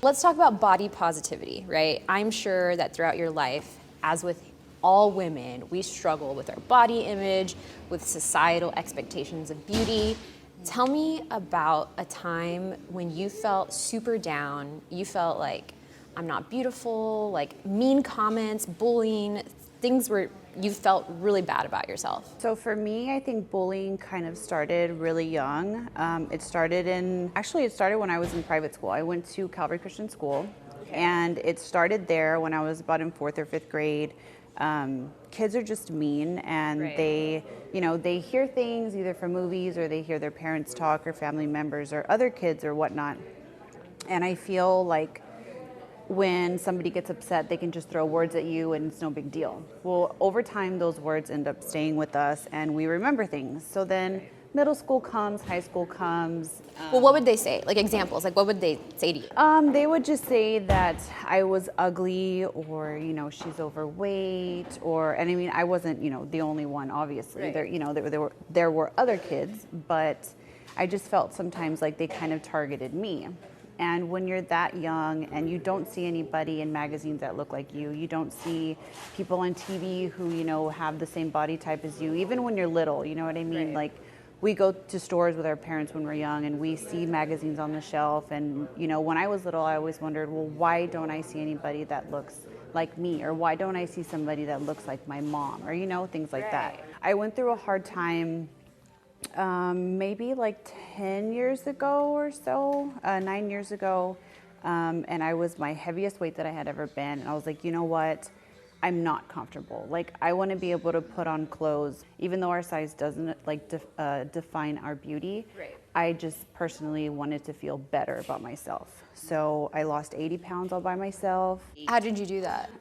Let's talk about body positivity, right? I'm sure that throughout your life, as with all women, we struggle with our body image, with societal expectations of beauty. Tell me about a time when you felt super down, you felt like, I'm not beautiful, like mean comments, bullying, things where you felt really bad about yourself. So for me, I think bullying kind of started really young. It started when I was in private school. I went to Calvary Christian School, and it started there when I was about in 4th or 5th grade. Kids are just mean, and they hear things either from movies, or they hear their parents talk, or family members or other kids or whatnot. And I feel like when somebody gets upset, they can just throw words at you and it's no big deal. Well, over time, those words end up staying with us and we remember things. So then middle school comes, high school comes. Well, what would they say? Like examples, like what would they say to you? They would just say that I was ugly, or, she's overweight, and I mean, I wasn't, the only one, obviously. Right. There were other kids, but I just felt sometimes like they kind of targeted me. And when you're that young and you don't see anybody in magazines that look like you don't see people on TV who, have the same body type as you, even when you're little, you know what I mean? Right. Like, we go to stores with our parents when we're young and we see magazines on the shelf. And, when I was little, I always wondered, well, why don't I see anybody that looks like me? Or why don't I see somebody that looks like my mom? Or, things like that. I went through a hard time maybe like 10 years ago or so, 9 years ago. And I was my heaviest weight that I had ever been. And I was like, you know what? I'm not comfortable. Like, I want to be able to put on clothes, even though our size doesn't define our beauty. Right. I just personally wanted to feel better about myself. So I lost 80 pounds all by myself. How did you do that?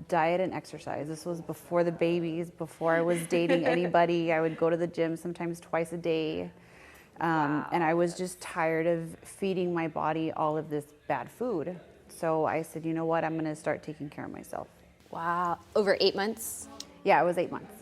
Diet and exercise. This was before the babies, before I was dating anybody. I would go to the gym sometimes twice a day. Wow. And I was just tired of feeding my body all of this bad food. So I said, you know what? I'm going to start taking care of myself. Wow. Over 8 months? Yeah, it was 8 months.